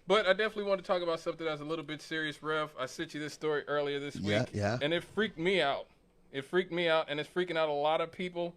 But I definitely want to talk about something that's a little bit serious, Rev. I sent you this story earlier this week, and it freaked me out. It freaked me out, and it's freaking out a lot of people.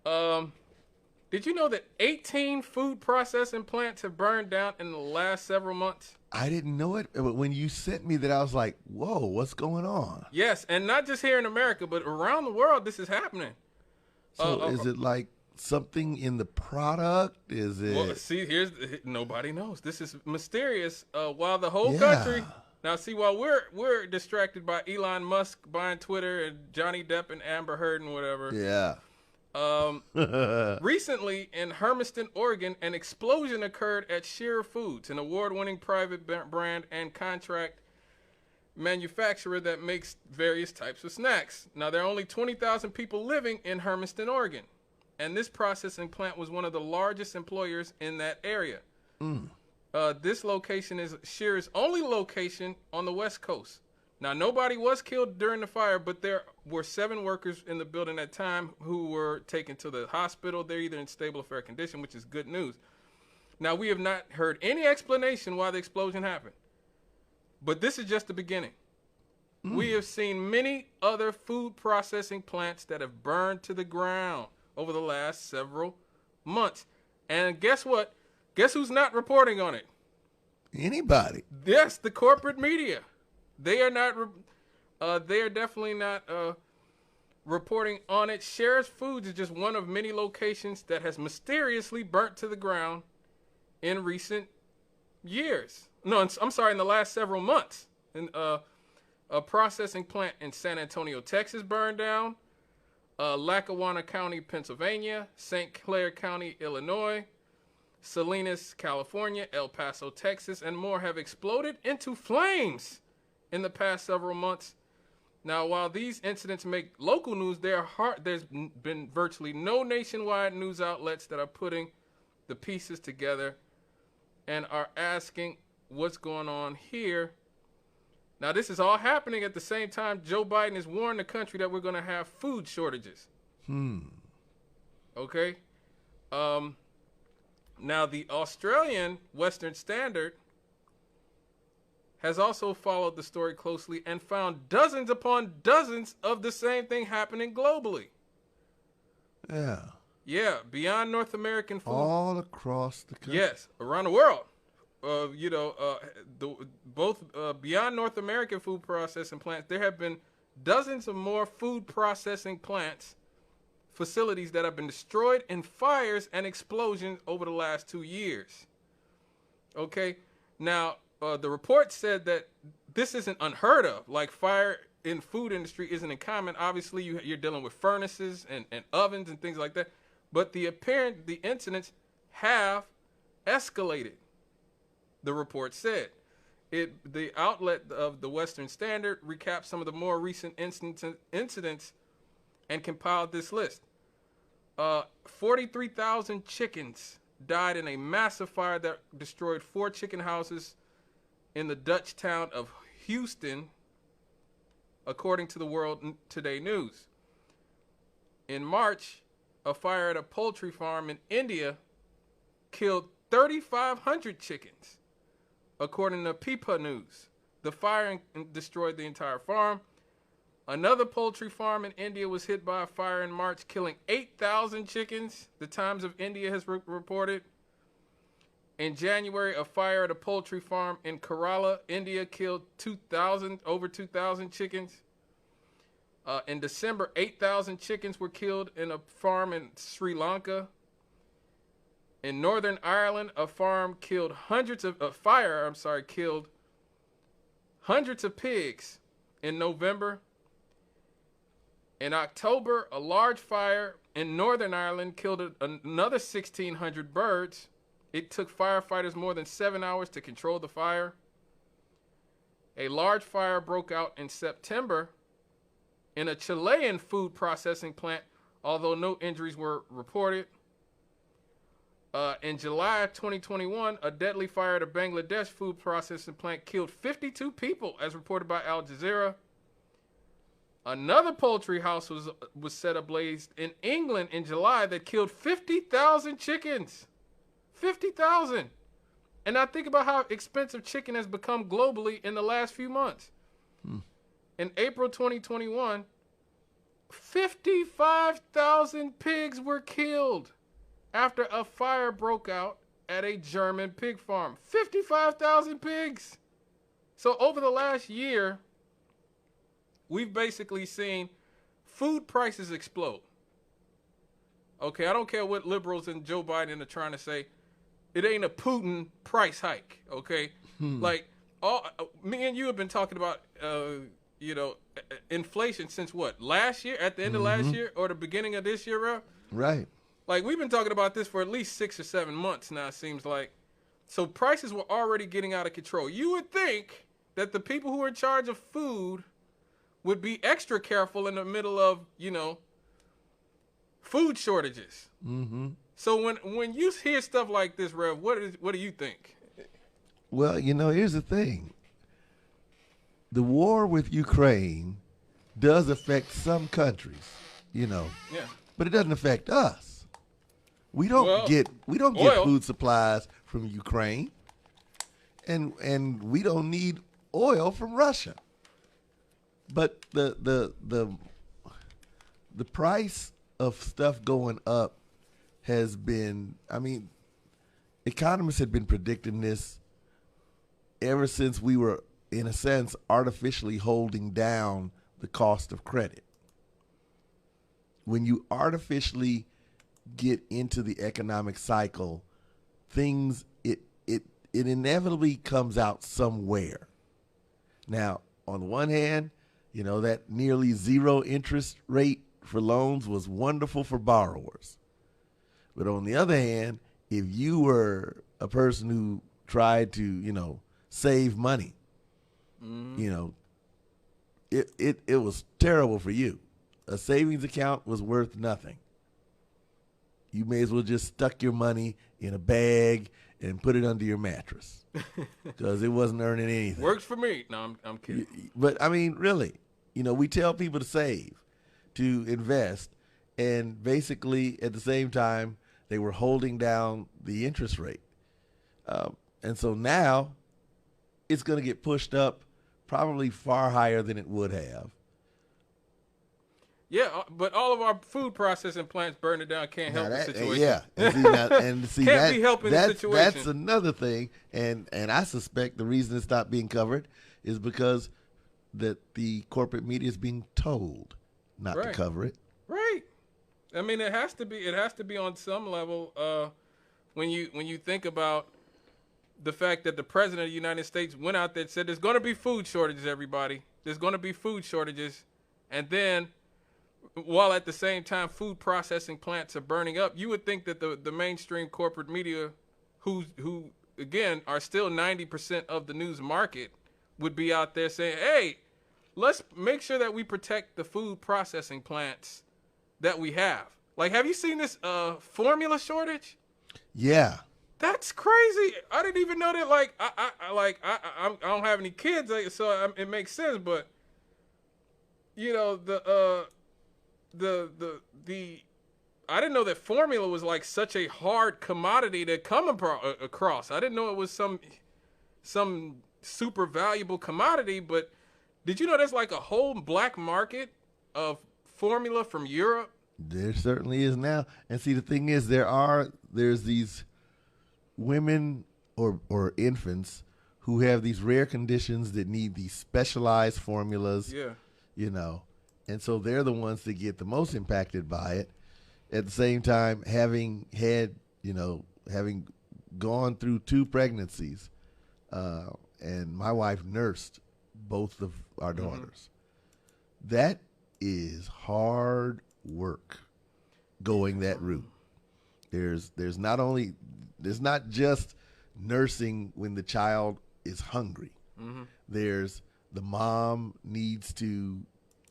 Did you know that 18 food processing plants have burned down in the last several months? I didn't know it, but when you sent me that, I was like, whoa, what's going on? Yes, and not just here in America, but around the world, this is happening. So is it like something in the product? Is it? Well, see, nobody knows. This is mysterious. While the whole country now, see, while we're distracted by Elon Musk buying Twitter and Johnny Depp and Amber Heard and whatever. Yeah. Recently in Hermiston, Oregon, an explosion occurred at Shearer Foods, an award-winning private brand and contract manufacturer that makes various types of snacks. Now, there are only 20,000 people living in Hermiston, Oregon, and this processing plant was one of the largest employers in that area. This location is Shearer's only location on the West Coast. Now, nobody was killed during the fire, but there were 7 workers in the building at the time who were taken to the hospital. They're either in stable or fair condition, which is good news. Now, we have not heard any explanation why the explosion happened, but this is just the beginning. We have seen many other food processing plants that have burned to the ground over the last several months. And guess what? Guess who's not reporting on it? Anybody. Yes, the corporate media. They are not. They are definitely not reporting on it. Shearer Foods is just one of many locations that has mysteriously burnt to the ground in recent years. No, I'm sorry, in the last several months. And a processing plant in San Antonio, Texas, burned down. Lackawanna County, Pennsylvania. St. Clair County, Illinois. Salinas, California. El Paso, Texas, and more have exploded into flames in the past several months. Now, while these incidents make local news, there's been virtually no nationwide news outlets that are putting the pieces together and are asking what's going on here. Now, this is all happening at the same time Joe Biden has warned the country that we're going to have food shortages. Okay? Now, the Australian Western Standard has also followed the story closely and found dozens upon dozens of the same thing happening globally. Yeah, beyond North American food. All across the country. Yes, around the world. Both beyond North American food processing plants, there have been dozens of more food processing plants, facilities that have been destroyed in fires and explosions over the last 2 years. Okay, now, the report said that this isn't unheard of. Like, fire in food industry isn't uncommon. Obviously, you're dealing with furnaces and ovens and things like that. But the incidents have escalated, the report said. The outlet of the Western Standard recapped some of the more recent incidents and compiled this list. 43,000 chickens died in a massive fire that destroyed 4 chicken houses in the Dutch town of Houston, according to the World Today News. In March, a fire at a poultry farm in India killed 3,500 chickens, according to Pipa News. The fire destroyed the entire farm. Another poultry farm in India was hit by a fire in March, killing 8,000 chickens, the Times of India has reported. In January, a fire at a poultry farm in Kerala, India, killed over 2,000 chickens. In December, 8,000 chickens were killed in a farm in Sri Lanka. In Northern Ireland, a fire killed hundreds of pigs in November. In October, a large fire in Northern Ireland killed another 1,600 birds. It took firefighters more than 7 hours to control the fire. A large fire broke out in September in a Chilean food processing plant, although no injuries were reported. In July of 2021, a deadly fire at a Bangladesh food processing plant killed 52 people, as reported by Al Jazeera. Another poultry house was set ablaze in England in July that killed 50,000 chickens. 50,000. And I think about how expensive chicken has become globally in the last few months. In April 2021, 55,000 pigs were killed after a fire broke out at a German pig farm. 55,000 pigs. So over the last year, we've basically seen food prices explode. Okay, I don't care what liberals and Joe Biden are trying to say. It ain't a Putin price hike, okay? Like, me and you have been talking about, inflation since what? Last year? At the end of last year? Or the beginning of this year, Rev? Right. Like, we've been talking about this for at least 6 or 7 months now, it seems like. So prices were already getting out of control. You would think that the people who are in charge of food would be extra careful in the middle of, food shortages. So when you hear stuff like this, Rev, what do you think? Well, here's the thing. The war with Ukraine does affect some countries, Yeah. but it doesn't affect us. We don't get food supplies from Ukraine, and we don't need oil from Russia. But the price of stuff going up has been, economists had been predicting this ever since we were, in a sense, artificially holding down the cost of credit. When you artificially get into the economic cycle, things, it inevitably comes out somewhere. Now, on the one hand, that nearly zero interest rate for loans was wonderful for borrowers. But on the other hand, if you were a person who tried to, save money, it was terrible for you. A savings account was worth nothing. You may as well just stuck your money in a bag and put it under your mattress because it wasn't earning anything. Works for me. No, I'm kidding. But really, we tell people to save, to invest, and basically at the same time they were holding down the interest rate. And so now it's going to get pushed up probably far higher than it would have. Yeah, but all of our food processing plants burning down can't help the situation. Yeah, and see, can't be helping the situation. That's another thing, and I suspect the reason it's not being covered is because that the corporate media is being told not to cover it. Right. I mean, it has to be. It has to be on some level. When you think about the fact that the president of the United States went out there and said, "There's going to be food shortages, everybody. There's going to be food shortages," and then, while at the same time food processing plants are burning up, you would think that the mainstream corporate media, who again are still 90% of the news market, would be out there saying, "Hey, let's make sure that we protect the food processing plants that we have." Like, have you seen this formula shortage? Yeah. That's crazy. I didn't even know that. Like, I don't have any kids, so it makes sense. But the I didn't know that formula was like such a hard commodity to come across. I didn't know it was some super valuable commodity. But did you know there's like a whole black market of formula from Europe? There certainly is now. And see, the thing is, there's these women or infants who have these rare conditions that need these specialized formulas. Yeah. And so they're the ones that get the most impacted by it. At the same time, having gone through 2 pregnancies, and my wife nursed both of our daughters. That is hard work going that route. There's not just nursing when the child is hungry. There's the mom needs to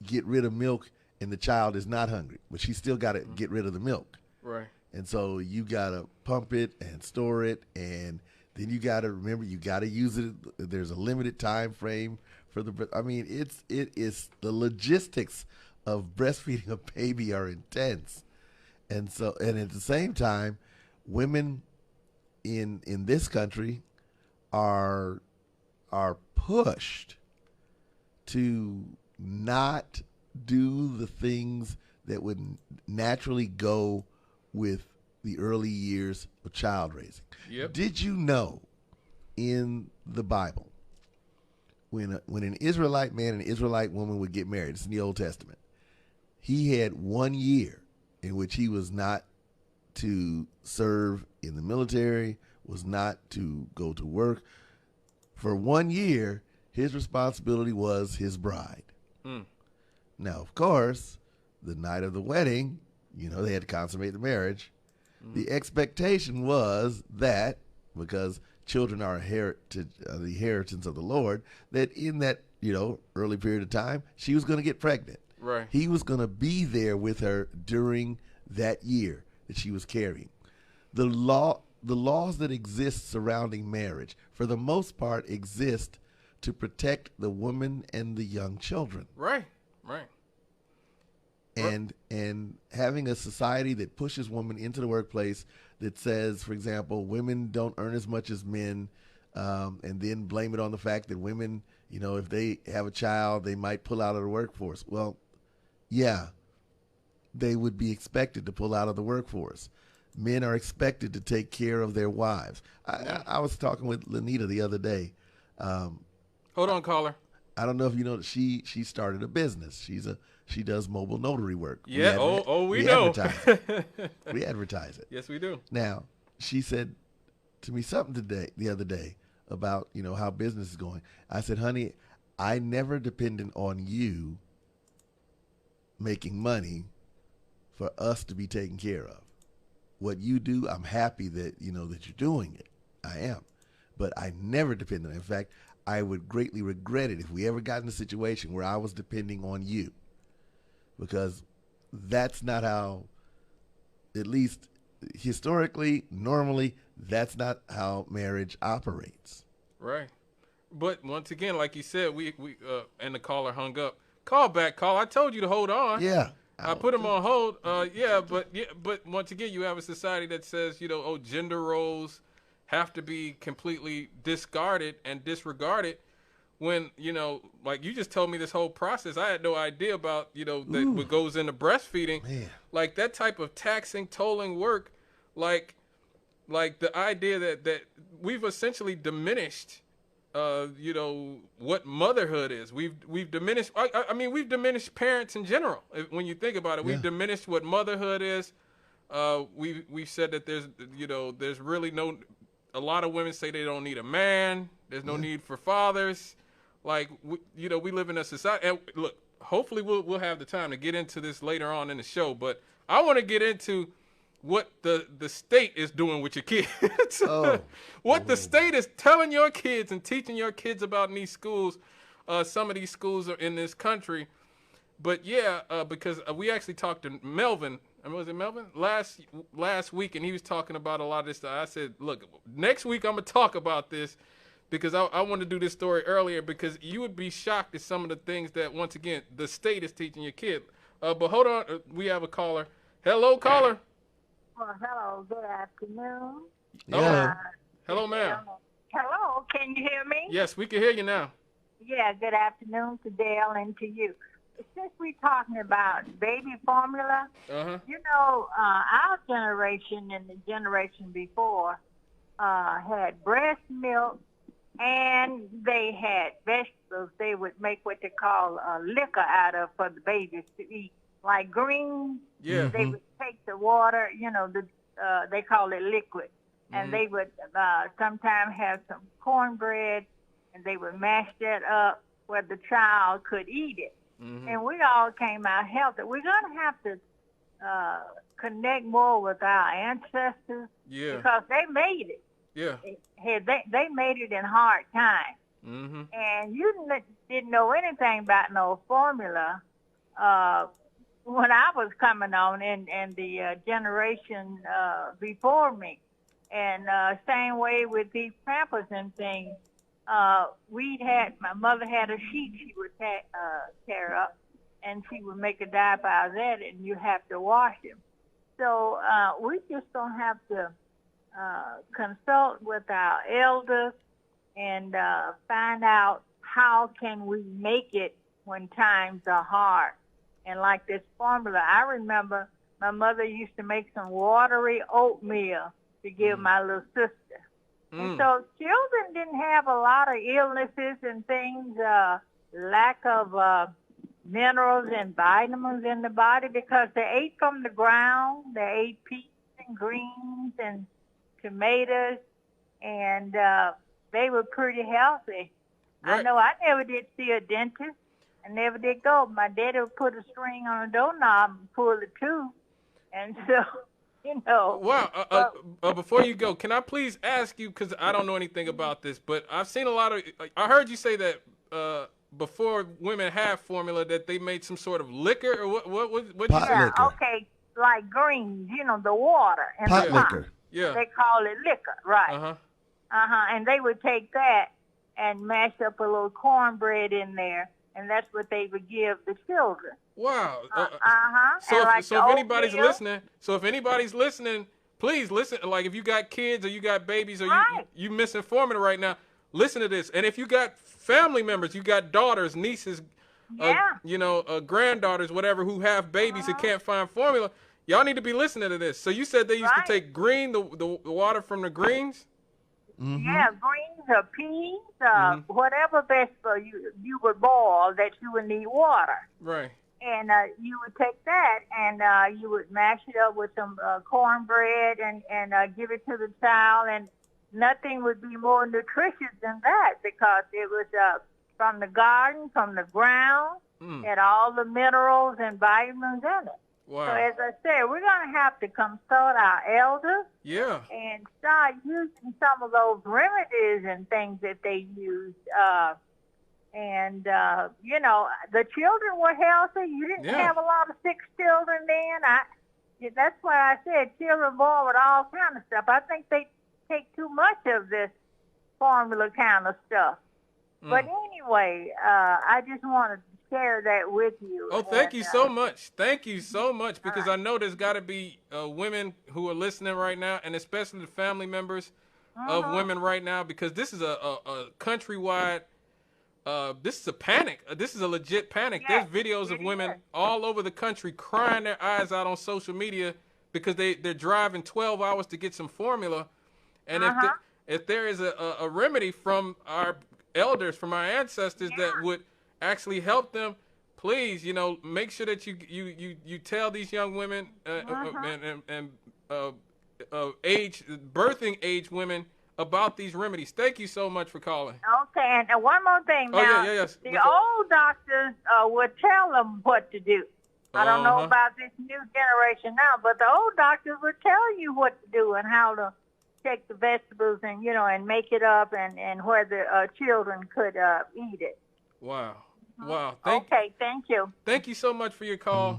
get rid of milk and the child is not hungry, but she still got to get rid of the milk. Right. And so you got to pump it and store it, and then you got to remember you got to use it. There's a limited time frame for the. I mean, it is the logistics of breastfeeding a baby are intense, and at the same time, women in this country are pushed to not do the things that would naturally go with the early years of child raising. Yep. Did you know in the Bible, when an Israelite man and an Israelite woman would get married, it's in the Old Testament, he had 1 year in which he was not to serve in the military, was not to go to work. For 1 year, his responsibility was his bride. Mm. Now, of course, the night of the wedding, they had to consummate the marriage. The expectation was that, because children are the inheritance of the Lord, that in that, early period of time, she was going to get pregnant. Right. He was going to be there with her during that year that she was carrying. The laws that exist surrounding marriage, for the most part, exist to protect the woman and the young children. Right. And having a society that pushes women into the workplace, that says, for example, women don't earn as much as men, and then blame it on the fact that women, if they have a child, they might pull out of the workforce. Well, yeah, they would be expected to pull out of the workforce. Men are expected to take care of their wives. I was talking with Lanita the other day. Hold on, caller. I don't know if you know that she started a business. She does mobile notary work. Yeah. We know. Advertise it. We advertise it. Yes, we do. Now, she said to me something the other day about how business is going. I said, honey, I never depended on you making money for us to be taken care of. What you do, I'm happy that that you're doing it. I am, but I never depended. In fact, I would greatly regret it if we ever got in a situation where I was depending on you, because that's not how, at least historically, normally, that's not how marriage operates. Right. But once again, like you said, we and the caller hung up. Call back, call. I told you to hold on. Yeah. I put him on hold. But once again, you have a society that says, gender roles have to be completely discarded and disregarded. When, like you just told me this whole process, I had no idea about, what goes into breastfeeding. Man. Like that type of taxing, tolling work, like the idea that we've essentially diminished, what motherhood is. We've diminished. I mean, we've diminished parents in general. When you think about it, we've diminished what motherhood is. We've said that there's really no. A lot of women say they don't need a man. There's no need for fathers. Like we live in a society. And look, hopefully we'll have the time to get into this later on in the show. But I want to get into what the state is doing with your kids. What the state is telling your kids and teaching your kids about in these schools. Some of these schools are in this country. But because we actually talked to Melvin. Was it Melvin? Last week, and he was talking about a lot of this stuff. I said, look, next week I'm going to talk about this because I want to do this story earlier, because you would be shocked at some of the things that, once again, the state is teaching your kid. But hold on. We have a caller. Hello, caller. Well, hello. Good afternoon. Yeah. Hello, ma'am. Hello. Can you hear me? Yes, we can hear you now. Yeah, good afternoon to Dale and to you. Since we're talking about baby formula, our generation and the generation before had breast milk, and they had vegetables they would make what they call liquor out of for the babies to eat, like greens. Yeah. They would take the water, they call it liquid, and they would sometimes have some cornbread, and they would mash that up where the child could eat it. And we all came out healthy. We're going to have to connect more with our ancestors because they made it. Yeah. They made it in hard times. And you didn't know anything about no formula when I was coming on and the generation before me. And same way with these Pampers and things. My mother had a sheet she would tear up, and she would make a diaper out of that, and you have to wash them. So we just don't have to consult with our elders and find out how can we make it when times are hard. And like this formula, I remember my mother used to make some watery oatmeal to give my little sister. And so children didn't have a lot of illnesses and things, lack of minerals and vitamins in the body because they ate from the ground. They ate peas and greens and tomatoes, and they were pretty healthy. Right. I know I never did see a dentist. I never did go. My daddy would put a string on a doorknob and pull the tube. And so, you know. Wow. Before you go, can I please ask you, because I don't know anything about this, but I've seen a lot of, I heard you say that before women had formula that they made some sort of liquor, or what you Pot say? liquor. Okay, like greens, you know, the water and Pot the pot. liquor. Yeah. They call it liquor, right. Uh-huh. And they would take that and mash up a little cornbread in there, and that's what they would give the children. Wow. So if anybody's listening, please listen. Like if you got kids or you got babies or you missing formula right now, listen to this. And if you got family members, you got daughters, nieces, granddaughters, whatever, who have babies and can't find formula, y'all need to be listening to this. So you said they used to take the water from the greens? Mm-hmm. Yeah, greens or peas, whatever vegetable you would boil that you would need water. Right. And you would take that and you would mash it up with some cornbread and give it to the child. And nothing would be more nutritious than that because it was from the garden, from the ground, had all the minerals and vitamins in it. Wow. So as I said, we're going to have to consult our elders and start using some of those remedies and things that they used. The children were healthy. You didn't have a lot of sick children then. That's why I said children born with all kind of stuff. I think they take too much of this formula kind of stuff. But anyway, I just wanted to share that with you. Oh, thank you so much. Thank you so much, because I know there's got to be women who are listening right now, and especially the family members of women right now, because this is a countrywide, this is a panic. This is a legit panic. Yes, there's videos of women all over the country crying their eyes out on social media because they're driving 12 hours to get some formula. And if there is a remedy from our elders, from our ancestors that would actually help them, please, make sure that you tell these young women and birthing age women about these remedies. Thank you so much for calling. Okay, and one more thing now. The old doctors would tell them what to do. I don't know about this new generation now, but the old doctors would tell you what to do and how to take the vegetables and, and make it up and where the children could eat it. Wow. Wow. Thank you. Thank you so much for your call.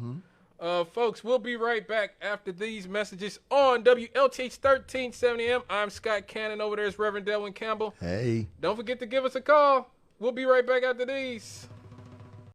Folks, we'll be right back after these messages on WLTH 1370M. I'm Scott Cannon. Over there is Reverend Delwyn Campbell. Hey. Don't forget to give us a call. We'll be right back after these.